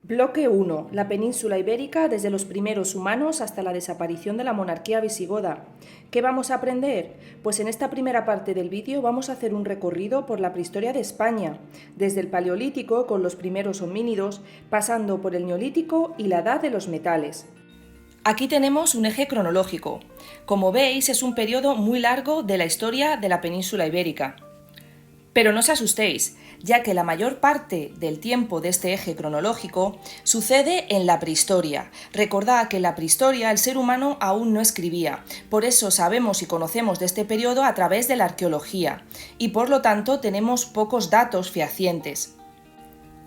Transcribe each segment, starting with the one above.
Bloque 1. La península ibérica desde los primeros humanos hasta la desaparición de la monarquía visigoda. ¿Qué vamos a aprender? Pues en esta primera parte del vídeo vamos a hacer un recorrido por la prehistoria de España, desde el Paleolítico con los primeros homínidos, pasando por el Neolítico y la Edad de los metales. Aquí tenemos un eje cronológico. Como veis, es un periodo muy largo de la historia de la península ibérica. Pero no os asustéis, ya que la mayor parte del tiempo de este eje cronológico sucede en la prehistoria. Recordad que en la prehistoria el ser humano aún no escribía, por eso sabemos y conocemos de este periodo a través de la arqueología, y por lo tanto tenemos pocos datos fehacientes.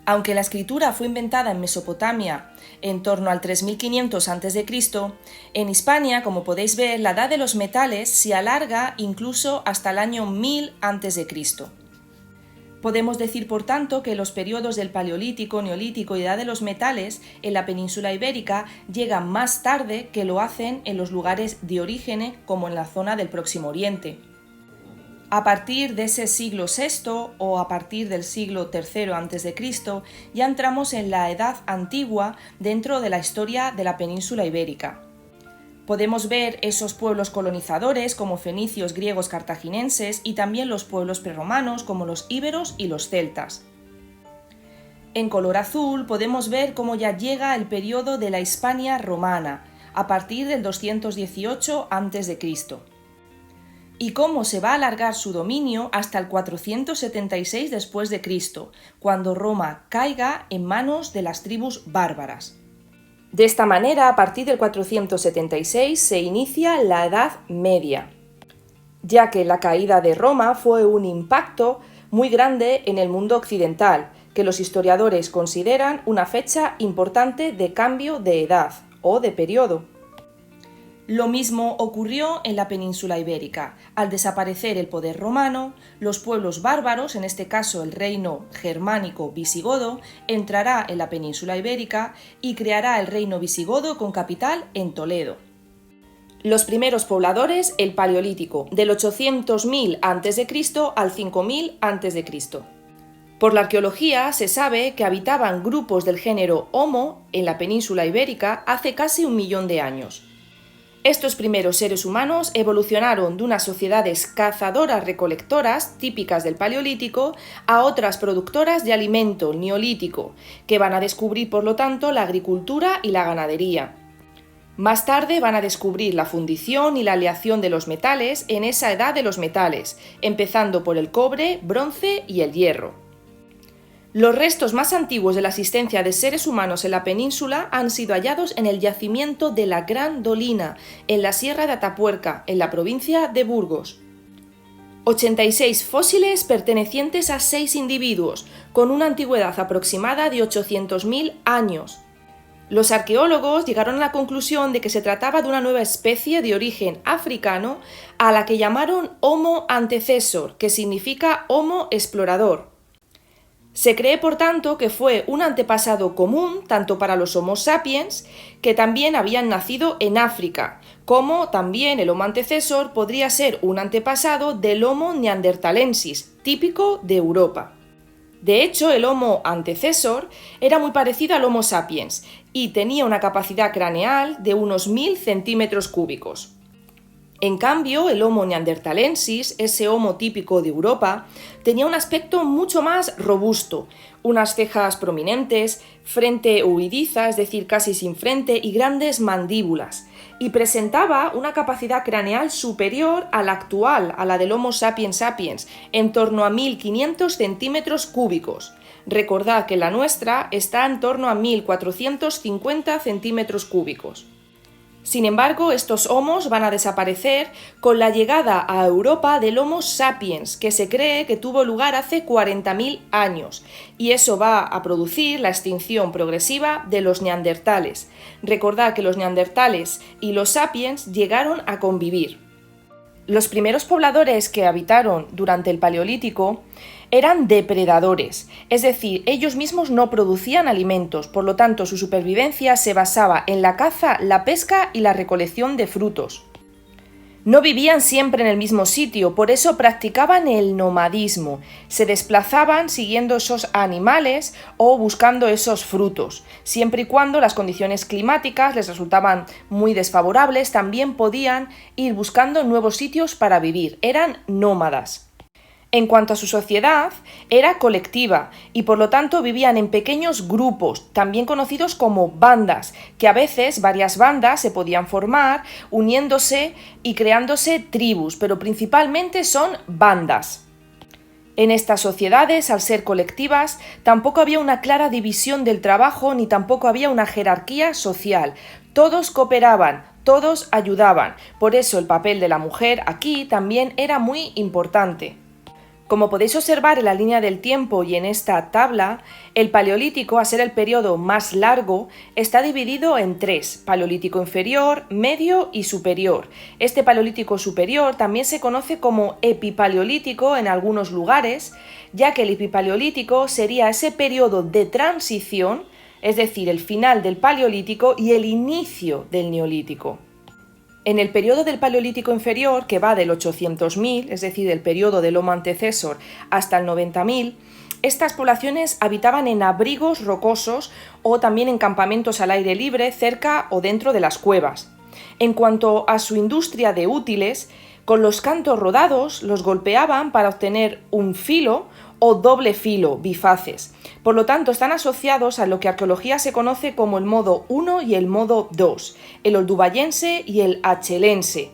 Aunque la escritura fue inventada en Mesopotamia en torno al 3500 a.C., en Hispania, como podéis ver, la edad de los metales se alarga incluso hasta el año 1000 a.C. Podemos decir, por tanto, que los periodos del Paleolítico, Neolítico y Edad de los metales en la península ibérica llegan más tarde que lo hacen en los lugares de origen, como en la zona del Próximo Oriente. A partir de ese siglo VI o a partir del siglo III a.C., ya entramos en la Edad Antigua dentro de la historia de la península ibérica. Podemos ver esos pueblos colonizadores como fenicios, griegos, cartagineses y también los pueblos prerromanos como los íberos y los celtas. En color azul podemos ver cómo ya llega el periodo de la Hispania romana, a partir del 218 a.C., y cómo se va a alargar su dominio hasta el 476 después de Cristo, cuando Roma caiga en manos de las tribus bárbaras. De esta manera, a partir del 476 se inicia la Edad Media, ya que la caída de Roma fue un impacto muy grande en el mundo occidental, que los historiadores consideran una fecha importante de cambio de edad o de periodo. Lo mismo ocurrió en la península ibérica. Al desaparecer el poder romano, los pueblos bárbaros, en este caso el reino germánico visigodo, entrará en la península ibérica y creará el reino visigodo con capital en Toledo. Los primeros pobladores, el Paleolítico, del 800.000 a.C. al 5.000 a.C. Por la arqueología se sabe que habitaban grupos del género Homo en la península ibérica hace casi 1 millón de años. Estos primeros seres humanos evolucionaron de unas sociedades cazadoras-recolectoras típicas del Paleolítico a otras productoras de alimento, Neolítico, que van a descubrir por lo tanto la agricultura y la ganadería. Más tarde van a descubrir la fundición y la aleación de los metales en esa edad de los metales, empezando por el cobre, bronce y el hierro. Los restos más antiguos de la existencia de seres humanos en la península han sido hallados en el yacimiento de la Gran Dolina, en la Sierra de Atapuerca, en la provincia de Burgos. 86 fósiles pertenecientes a 6 individuos, con una antigüedad aproximada de 800.000 años. Los arqueólogos llegaron a la conclusión de que se trataba de una nueva especie de origen africano a la que llamaron Homo antecessor, que significa Homo explorador. Se cree, por tanto, que fue un antepasado común tanto para los Homo sapiens, que también habían nacido en África, como también el Homo antecessor podría ser un antepasado del Homo neanderthalensis, típico de Europa. De hecho, el Homo antecessor era muy parecido al Homo sapiens y tenía una capacidad craneal de unos 1000 centímetros cúbicos. En cambio, el Homo neanderthalensis, ese Homo típico de Europa, tenía un aspecto mucho más robusto, unas cejas prominentes, frente huidiza, es decir, casi sin frente, y grandes mandíbulas, y presentaba una capacidad craneal superior a la actual, a la del Homo sapiens sapiens, en torno a 1500 centímetros cúbicos. Recordad que la nuestra está en torno a 1450 centímetros cúbicos. Sin embargo, estos homos van a desaparecer con la llegada a Europa del Homo sapiens, que se cree que tuvo lugar hace 40.000 años, y eso va a producir la extinción progresiva de los neandertales. Recordad que los neandertales y los sapiens llegaron a convivir. Los primeros pobladores que habitaron durante el Paleolítico eran depredadores, es decir, ellos mismos no producían alimentos, por lo tanto su supervivencia se basaba en la caza, la pesca y la recolección de frutos. No vivían siempre en el mismo sitio, por eso practicaban el nomadismo. Se desplazaban siguiendo esos animales o buscando esos frutos. Siempre y cuando las condiciones climáticas les resultaban muy desfavorables, también podían ir buscando nuevos sitios para vivir. Eran nómadas. En cuanto a su sociedad, era colectiva y por lo tanto vivían en pequeños grupos, también conocidos como bandas, que a veces varias bandas se podían formar uniéndose y creándose tribus, pero principalmente son bandas. En estas sociedades, al ser colectivas, tampoco había una clara división del trabajo ni tampoco había una jerarquía social. Todos cooperaban, todos ayudaban, por eso el papel de la mujer aquí también era muy importante. Como podéis observar en la línea del tiempo y en esta tabla, el Paleolítico, a ser el periodo más largo, está dividido en tres: Paleolítico inferior, medio y superior. Este Paleolítico superior también se conoce como Epipaleolítico en algunos lugares, ya que el Epipaleolítico sería ese periodo de transición, es decir, el final del Paleolítico y el inicio del Neolítico. En el periodo del Paleolítico inferior, que va del 800.000, es decir, del periodo del Homo antecesor, hasta el 90.000, estas poblaciones habitaban en abrigos rocosos o también en campamentos al aire libre cerca o dentro de las cuevas. En cuanto a su industria de útiles, con los cantos rodados los golpeaban para obtener un filo o doble filo, bifaces. Por lo tanto, están asociados a lo que arqueología se conoce como el modo 1 y el modo 2, el oldubayense y el achelense.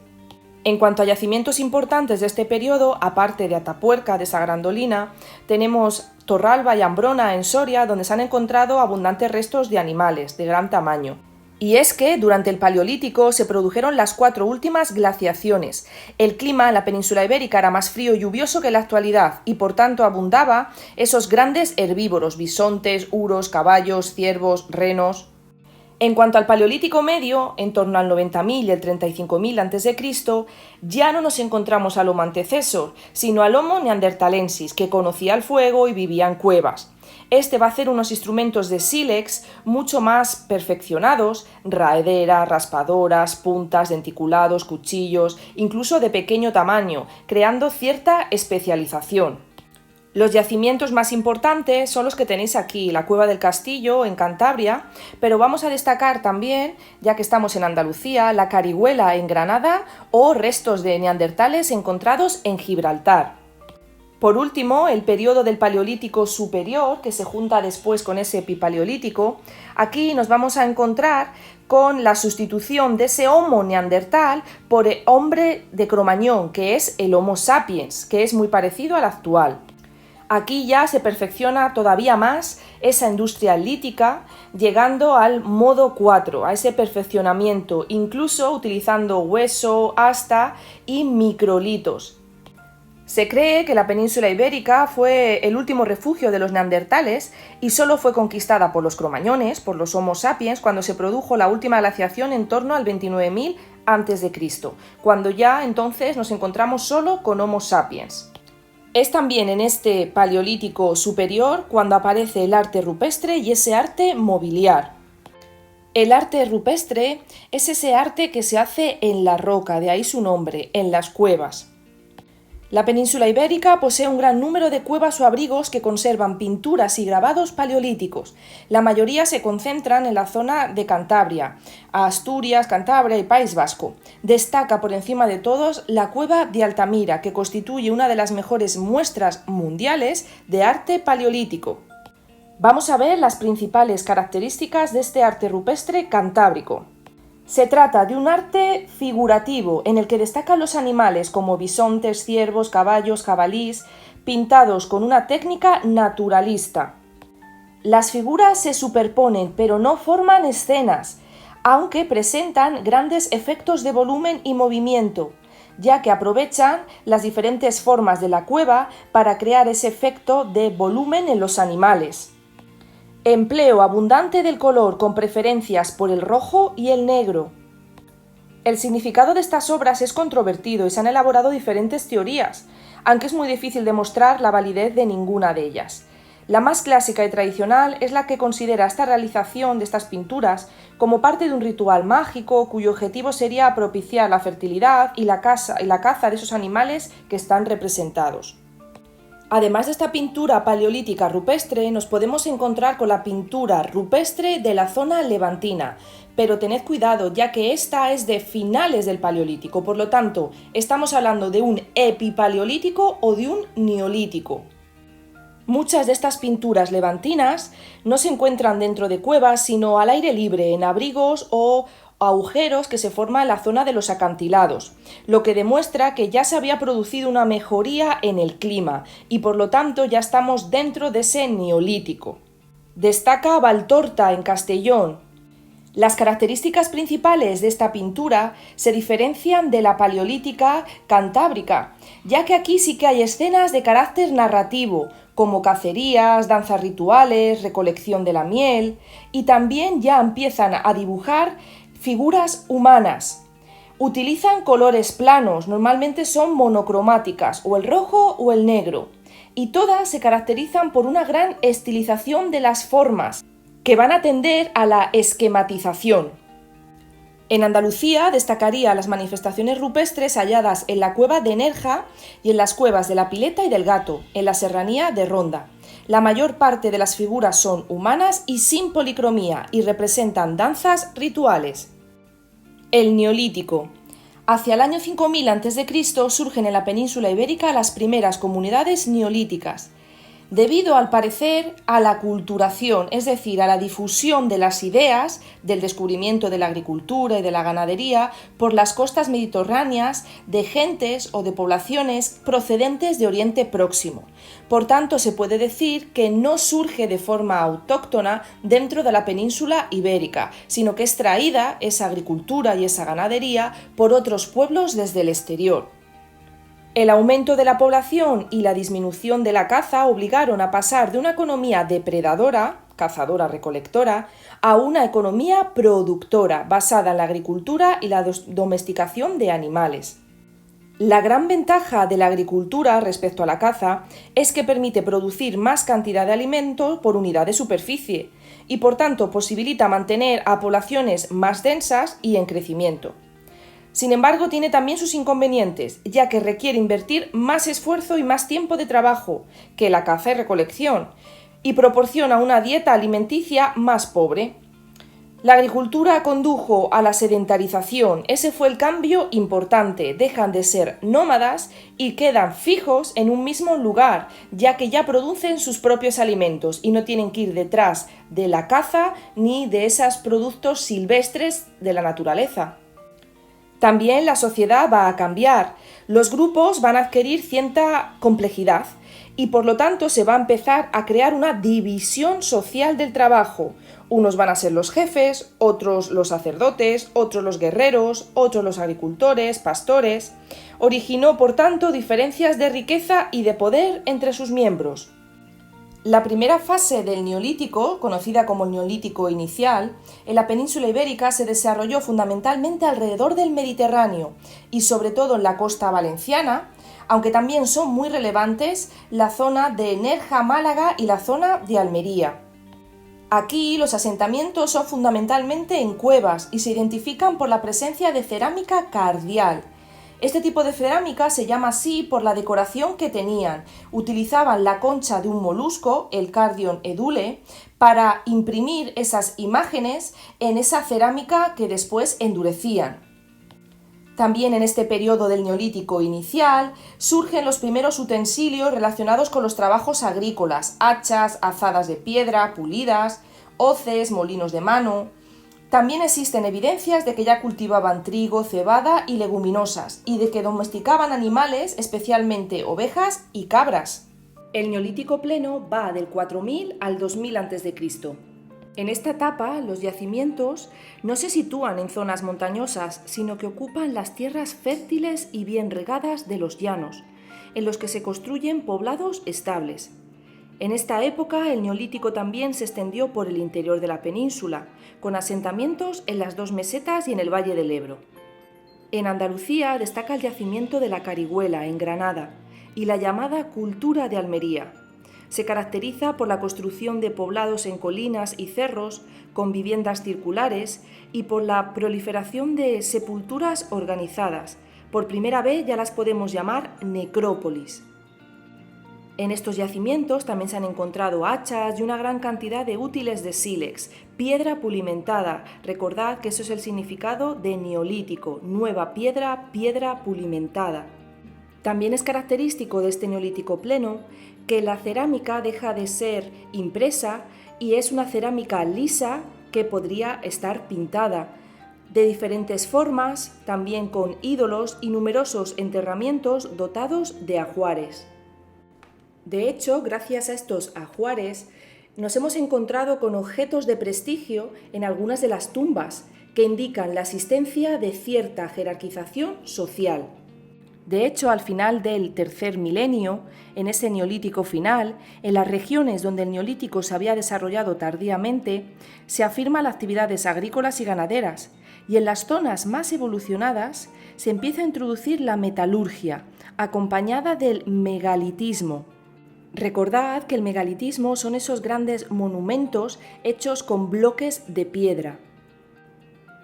En cuanto a yacimientos importantes de este periodo, aparte de Atapuerca de Sagrandolina, tenemos Torralba y Ambrona en Soria, donde se han encontrado abundantes restos de animales de gran tamaño. Y es que durante el Paleolítico se produjeron las 4 últimas glaciaciones. El clima en la península ibérica era más frío y lluvioso que en la actualidad y por tanto abundaba esos grandes herbívoros, bisontes, uros, caballos, ciervos, renos. En cuanto al Paleolítico medio, en torno al 90.000 y el 35.000 a.C., ya no nos encontramos al Homo antecesor, sino al Homo neanderthalensis, que conocía el fuego y vivía en cuevas. Este va a hacer unos instrumentos de sílex mucho más perfeccionados: raederas, raspadoras, puntas, denticulados, cuchillos, incluso de pequeño tamaño, creando cierta especialización. Los yacimientos más importantes son los que tenéis aquí: la Cueva del Castillo en Cantabria, pero vamos a destacar también, ya que estamos en Andalucía, la Carihuela en Granada o restos de neandertales encontrados en Gibraltar. Por último, el periodo del Paleolítico superior, que se junta después con ese Epipaleolítico. Aquí nos vamos a encontrar con la sustitución de ese Homo neandertal por el hombre de Cromañón, que es el Homo sapiens, que es muy parecido al actual. Aquí ya se perfecciona todavía más esa industria lítica, llegando al modo 4, a ese perfeccionamiento, incluso utilizando hueso, asta y microlitos. Se cree que la península ibérica fue el último refugio de los neandertales y solo fue conquistada por los cromañones, por los Homo sapiens, cuando se produjo la última glaciación en torno al 29.000 a.C., cuando ya entonces nos encontramos solo con Homo sapiens. Es también en este Paleolítico superior cuando aparece el arte rupestre y ese arte mobiliar. El arte rupestre es ese arte que se hace en la roca, de ahí su nombre, en las cuevas. La península ibérica posee un gran número de cuevas o abrigos que conservan pinturas y grabados paleolíticos. La mayoría se concentran en la zona de Cantabria, Asturias, Cantabria y País Vasco. Destaca por encima de todos la cueva de Altamira, que constituye una de las mejores muestras mundiales de arte paleolítico. Vamos a ver las principales características de este arte rupestre cantábrico. Se trata de un arte figurativo en el que destacan los animales como bisontes, ciervos, caballos, jabalís, pintados con una técnica naturalista. Las figuras se superponen pero no forman escenas, aunque presentan grandes efectos de volumen y movimiento, ya que aprovechan las diferentes formas de la cueva para crear ese efecto de volumen en los animales. Empleo abundante del color con preferencias por el rojo y el negro. El significado de estas obras es controvertido y se han elaborado diferentes teorías, aunque es muy difícil demostrar la validez de ninguna de ellas. La más clásica y tradicional es la que considera esta realización de estas pinturas como parte de un ritual mágico cuyo objetivo sería propiciar la fertilidad y la caza de esos animales que están representados. Además de esta pintura paleolítica rupestre, nos podemos encontrar con la pintura rupestre de la zona levantina, pero tened cuidado, ya que esta es de finales del Paleolítico, por lo tanto, estamos hablando de un epipaleolítico o de un neolítico. Muchas de estas pinturas levantinas no se encuentran dentro de cuevas, sino al aire libre, en abrigos o agujeros que se forman en la zona de los acantilados, lo que demuestra que ya se había producido una mejoría en el clima y por lo tanto ya estamos dentro de ese neolítico. Destaca Valtorta en Castellón. Las características principales de esta pintura se diferencian de la paleolítica cantábrica, ya que aquí sí que hay escenas de carácter narrativo, como cacerías, danzas rituales, recolección de la miel, y también ya empiezan a dibujar figuras humanas. Utilizan colores planos, normalmente son monocromáticas, o el rojo o el negro, y todas se caracterizan por una gran estilización de las formas, que van a tender a la esquematización. En Andalucía destacaría las manifestaciones rupestres halladas en la cueva de Nerja y en las cuevas de la Pileta y del Gato, en la serranía de Ronda. La mayor parte de las figuras son humanas y sin policromía y representan danzas rituales. El Neolítico. Hacia el año 5000 a.C. surgen en la península ibérica las primeras comunidades neolíticas. Debido, al parecer, a la aculturación, es decir, a la difusión de las ideas del descubrimiento de la agricultura y de la ganadería por las costas mediterráneas de gentes o de poblaciones procedentes de Oriente Próximo. Por tanto, se puede decir que no surge de forma autóctona dentro de la península ibérica, sino que es traída esa agricultura y esa ganadería por otros pueblos desde el exterior. El aumento de la población y la disminución de la caza obligaron a pasar de una economía depredadora, cazadora-recolectora, a una economía productora, basada en la agricultura y la domesticación de animales. La gran ventaja de la agricultura respecto a la caza es que permite producir más cantidad de alimento por unidad de superficie y por tanto posibilita mantener a poblaciones más densas y en crecimiento. Sin embargo, tiene también sus inconvenientes, ya que requiere invertir más esfuerzo y más tiempo de trabajo que la caza y recolección, y proporciona una dieta alimenticia más pobre. La agricultura condujo a la sedentarización, ese fue el cambio importante, dejan de ser nómadas y quedan fijos en un mismo lugar, ya que ya producen sus propios alimentos y no tienen que ir detrás de la caza ni de esos productos silvestres de la naturaleza. También la sociedad va a cambiar, los grupos van a adquirir cierta complejidad y por lo tanto se va a empezar a crear una división social del trabajo. Unos van a ser los jefes, otros los sacerdotes, otros los guerreros, otros los agricultores, pastores. Originó, por tanto, diferencias de riqueza y de poder entre sus miembros. La primera fase del Neolítico, conocida como el Neolítico inicial, en la península ibérica se desarrolló fundamentalmente alrededor del Mediterráneo y sobre todo en la costa valenciana, aunque también son muy relevantes la zona de Nerja, Málaga y la zona de Almería. Aquí los asentamientos son fundamentalmente en cuevas y se identifican por la presencia de cerámica cardial. Este tipo de cerámica se llama así por la decoración que tenían. Utilizaban la concha de un molusco, el Cardion edule, para imprimir esas imágenes en esa cerámica que después endurecían. También en este periodo del Neolítico inicial surgen los primeros utensilios relacionados con los trabajos agrícolas, hachas, azadas de piedra, pulidas, hoces, molinos de mano. También existen evidencias de que ya cultivaban trigo, cebada y leguminosas, y de que domesticaban animales, especialmente ovejas y cabras. El Neolítico pleno va del 4000 al 2000 a.C. En esta etapa, los yacimientos no se sitúan en zonas montañosas, sino que ocupan las tierras fértiles y bien regadas de los llanos, en los que se construyen poblados estables. En esta época, el Neolítico también se extendió por el interior de la península, con asentamientos en las dos mesetas y en el Valle del Ebro. En Andalucía destaca el yacimiento de la Carihuela, en Granada, y la llamada cultura de Almería. Se caracteriza por la construcción de poblados en colinas y cerros, con viviendas circulares, y por la proliferación de sepulturas organizadas. Por primera vez ya las podemos llamar necrópolis. En estos yacimientos también se han encontrado hachas y una gran cantidad de útiles de sílex, piedra pulimentada. Recordad que eso es el significado de neolítico, nueva piedra, piedra pulimentada. También es característico de este neolítico pleno que la cerámica deja de ser impresa y es una cerámica lisa que podría estar pintada, de diferentes formas, también con ídolos y numerosos enterramientos dotados de ajuares. De hecho, gracias a estos ajuares, nos hemos encontrado con objetos de prestigio en algunas de las tumbas que indican la existencia de cierta jerarquización social. De hecho, al final del tercer milenio, en ese neolítico final, en las regiones donde el neolítico se había desarrollado tardíamente, se afirman las actividades agrícolas y ganaderas, y en las zonas más evolucionadas se empieza a introducir la metalurgia, acompañada del megalitismo. Recordad que el megalitismo son esos grandes monumentos hechos con bloques de piedra.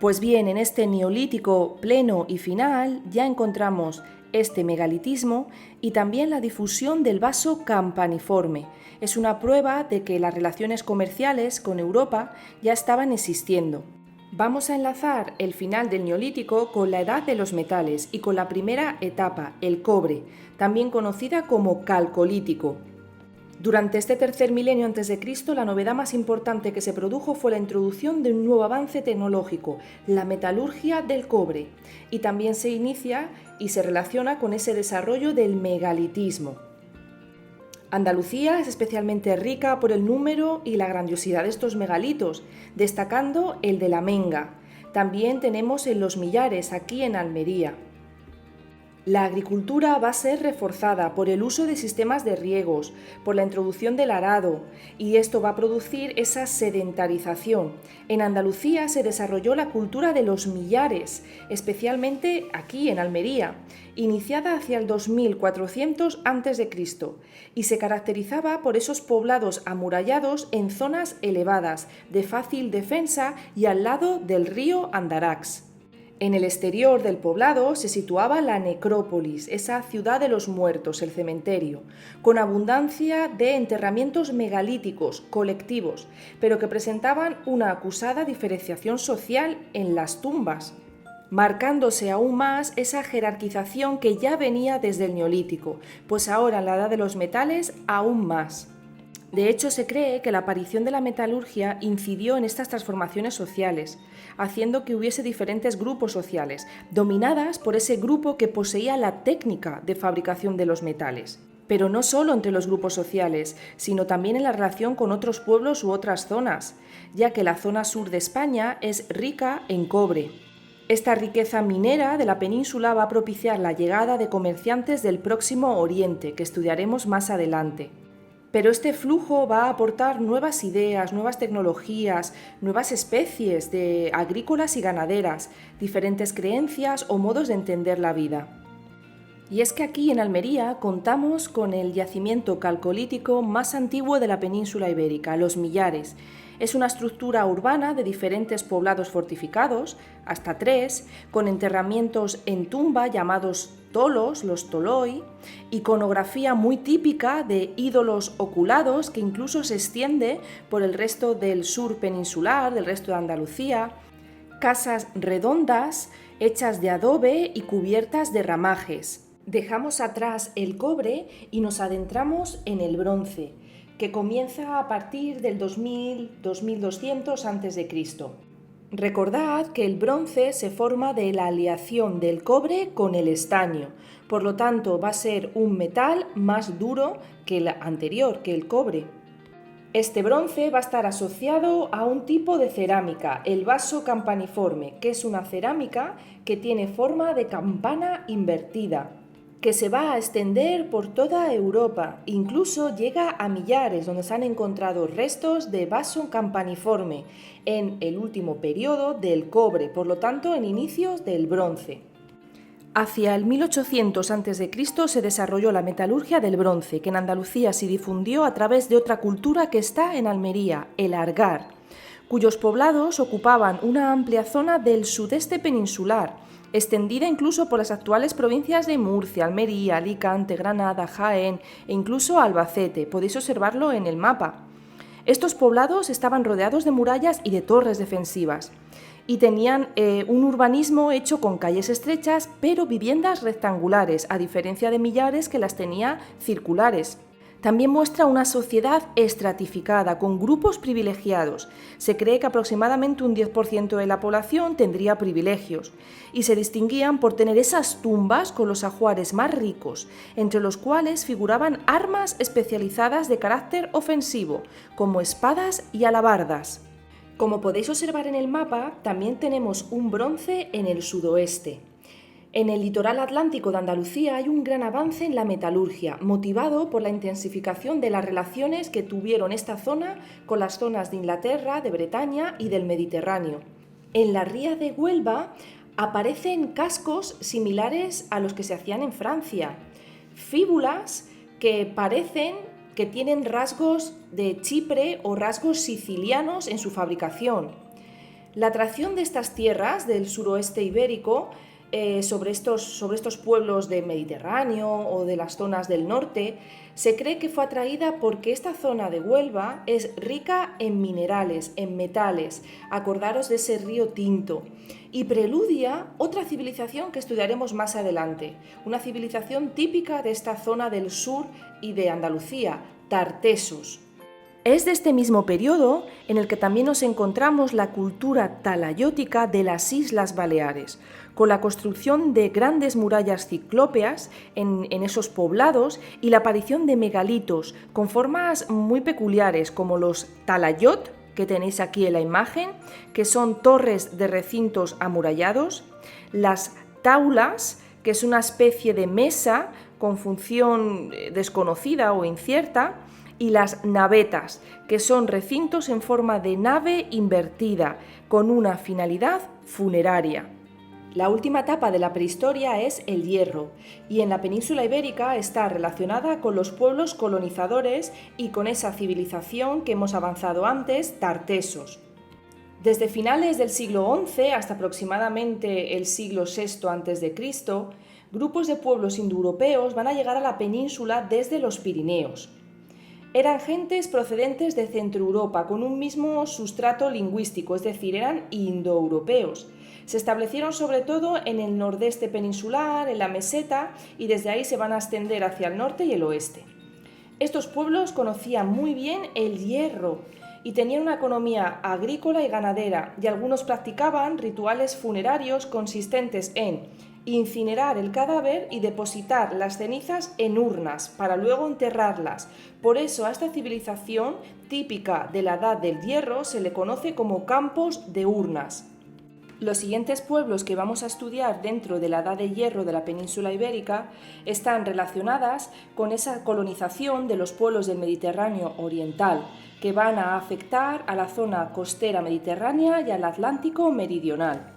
Pues bien, en este neolítico pleno y final ya encontramos este megalitismo y también la difusión del vaso campaniforme. Es una prueba de que las relaciones comerciales con Europa ya estaban existiendo. Vamos a enlazar el final del neolítico con la edad de los metales y con la primera etapa, el cobre, también conocida como calcolítico. Durante este tercer milenio a.C., la novedad más importante que se produjo fue la introducción de un nuevo avance tecnológico, la metalurgia del cobre, y también se inicia y se relaciona con ese desarrollo del megalitismo. Andalucía es especialmente rica por el número y la grandiosidad de estos megalitos, destacando el de la Menga. También tenemos en Los Millares, aquí en Almería. La agricultura va a ser reforzada por el uso de sistemas de riegos, por la introducción del arado, y esto va a producir esa sedentarización. En Andalucía se desarrolló la cultura de los millares, especialmente aquí en Almería, iniciada hacia el 2400 a.C., y se caracterizaba por esos poblados amurallados en zonas elevadas, de fácil defensa y al lado del río Andarax. En el exterior del poblado se situaba la necrópolis, esa ciudad de los muertos, el cementerio, con abundancia de enterramientos megalíticos, colectivos, pero que presentaban una acusada diferenciación social en las tumbas, marcándose aún más esa jerarquización que ya venía desde el neolítico, pues ahora en la edad de los metales aún más. De hecho, se cree que la aparición de la metalurgia incidió en estas transformaciones sociales, haciendo que hubiese diferentes grupos sociales, dominadas por ese grupo que poseía la técnica de fabricación de los metales. Pero no solo entre los grupos sociales, sino también en la relación con otros pueblos u otras zonas, ya que la zona sur de España es rica en cobre. Esta riqueza minera de la península va a propiciar la llegada de comerciantes del Próximo Oriente, que estudiaremos más adelante. Pero este flujo va a aportar nuevas ideas, nuevas tecnologías, nuevas especies de agrícolas y ganaderas, diferentes creencias o modos de entender la vida. Y es que aquí en Almería contamos con el yacimiento calcolítico más antiguo de la península ibérica, Los Millares. Es una estructura urbana de diferentes poblados fortificados, hasta 3, con enterramientos en tumba llamados tolos, los toloi, iconografía muy típica de ídolos oculados que incluso se extiende por el resto del sur peninsular, del resto de Andalucía, casas redondas hechas de adobe y cubiertas de ramajes. Dejamos atrás el cobre y nos adentramos en el bronce, que comienza a partir del 2000-2200 a.C. Recordad que el bronce se forma de la aleación del cobre con el estaño, por lo tanto va a ser un metal más duro que el anterior, que el cobre. Este bronce va a estar asociado a un tipo de cerámica, el vaso campaniforme, que es una cerámica que tiene forma de campana invertida, que se va a extender por toda Europa, incluso llega a Millares, donde se han encontrado restos de vaso campaniforme en el último periodo del cobre, por lo tanto en inicios del bronce. Hacia el 1800 a.C. se desarrolló la metalurgia del bronce, que en Andalucía se difundió a través de otra cultura que está en Almería, el Argar, cuyos poblados ocupaban una amplia zona del sudeste peninsular, extendida incluso por las actuales provincias de Murcia, Almería, Alicante, Granada, Jaén e incluso Albacete. Podéis observarlo en el mapa. Estos poblados estaban rodeados de murallas y de torres defensivas y tenían un urbanismo hecho con calles estrechas, pero viviendas rectangulares, a diferencia de Millares, que las tenía circulares. También muestra una sociedad estratificada, con grupos privilegiados. Se cree que aproximadamente un 10% de la población tendría privilegios y se distinguían por tener esas tumbas con los ajuares más ricos, entre los cuales figuraban armas especializadas de carácter ofensivo, como espadas y alabardas. Como podéis observar en el mapa, también tenemos un bronce en el sudoeste. En el litoral atlántico de Andalucía hay un gran avance en la metalurgia, motivado por la intensificación de las relaciones que tuvieron esta zona con las zonas de Inglaterra, de Bretaña y del Mediterráneo. En la ría de Huelva aparecen cascos similares a los que se hacían en Francia, fíbulas que parecen que tienen rasgos de Chipre o rasgos sicilianos en su fabricación. La atracción de estas tierras del suroeste ibérico sobre estos pueblos del Mediterráneo o de las zonas del norte, se cree que fue atraída porque esta zona de Huelva es rica en minerales, en metales, acordaros de ese río Tinto, y preludia otra civilización que estudiaremos más adelante, una civilización típica de esta zona del sur y de Andalucía, Tartesos. Es de este mismo periodo en el que también nos encontramos la cultura talayótica de las Islas Baleares, con la construcción de grandes murallas ciclópeas en esos poblados y la aparición de megalitos con formas muy peculiares, como los talayot, que tenéis aquí en la imagen, que son torres de recintos amurallados, las taulas, que es una especie de mesa con función desconocida o incierta, y las navetas, que son recintos en forma de nave invertida, con una finalidad funeraria. La última etapa de la prehistoria es el Hierro, y en la península ibérica está relacionada con los pueblos colonizadores y con esa civilización que hemos avanzado antes, Tartesos. Desde finales del siglo XI hasta aproximadamente el siglo VI a.C., grupos de pueblos indoeuropeos van a llegar a la península desde los Pirineos. Eran gentes procedentes de Centroeuropa con un mismo sustrato lingüístico, es decir, eran indoeuropeos. Se establecieron sobre todo en el nordeste peninsular, en la meseta, y desde ahí se van a extender hacia el norte y el oeste. Estos pueblos conocían muy bien el hierro y tenían una economía agrícola y ganadera, y algunos practicaban rituales funerarios consistentes en incinerar el cadáver y depositar las cenizas en urnas para luego enterrarlas. Por eso a esta civilización típica de la Edad del Hierro se le conoce como campos de urnas. Los siguientes pueblos que vamos a estudiar dentro de la Edad de Hierro de la península ibérica están relacionadas con esa colonización de los pueblos del Mediterráneo oriental, que van a afectar a la zona costera mediterránea y al Atlántico meridional.